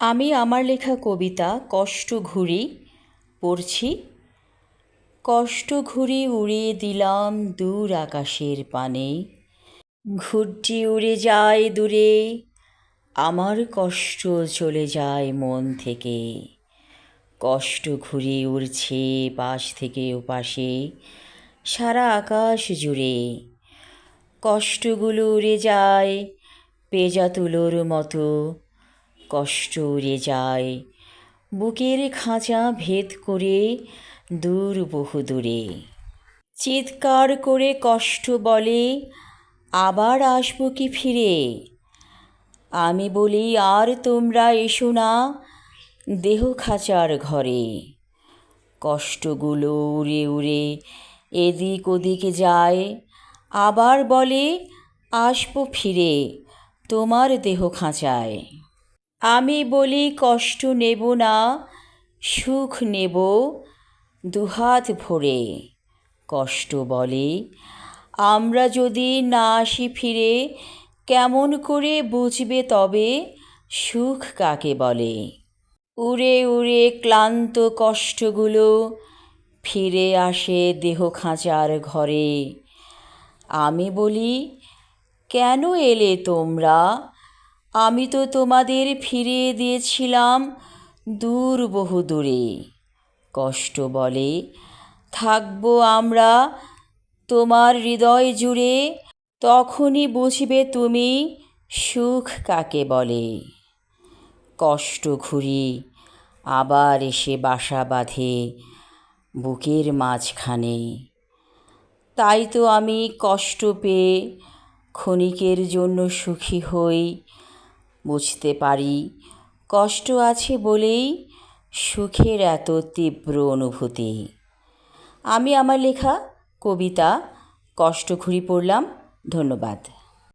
আমি আমার লেখা কবিতা কষ্ট ঘুরি পড়ছি। কষ্ট ঘুরি উড়িয়ে দিলাম দূর আকাশের পানে, ঘুরটি উড়ে যায় দূরে, আমার কষ্ট চলে যায় মন থেকে। কষ্ট ঘুরে উড়ছে পাশ থেকে ওপাশে, সারা আকাশ জুড়ে। কষ্টগুলো উড়ে যায় পেঁজা তুলোর মতো, কষ্ট উড়ে যায় বুকের খাঁচা ভেদ করে দূর বহু দূরে। চিৎকার করে কষ্ট বলে, আবার আসবো কি ফিরে? আমি বলি, আর তোমরা এসো না দেহ খাঁচার ঘরে। কষ্টগুলো উড়ে উড়ে এদিক ওদিকে যায়, আবার বলে, আসবো ফিরে তোমার দেহ খাঁচায়। আমি বলি, কষ্ট নেব না, সুখ নেব দুহাত ভরে। কষ্ট বলে, আমরা যদি না আসি ফিরে, কেমন করে বুঝবে তবে সুখ কাকে বলে? উড়ে উড়ে ক্লান্ত কষ্টগুলো ফিরে আসে দেহ খাঁচার ঘরে। আমি বলি, কেন এলে তোমরা? আমি তো তোমাদের ফিরিয়ে দিয়েছিলাম দূর বহু দূরে। কষ্ট বলে, থাকবো আমরা তোমার হৃদয় জুড়ে, তখনই বুঝবে তুমি সুখ কাকে বলে। কষ্ট ঘুরি আবার এসে বাসা বাঁধে বুকের মাঝখানে। তাই তো আমি কষ্ট পেয়ে ক্ষণিকের জন্য সুখী হই, বুঝতে পারি কষ্ট আছে বলেই সুখের এত তীব্র অনুভূতি। আমি আমার লেখা কবিতা কষ্ট ঘুরি পড়লাম। ধন্যবাদ।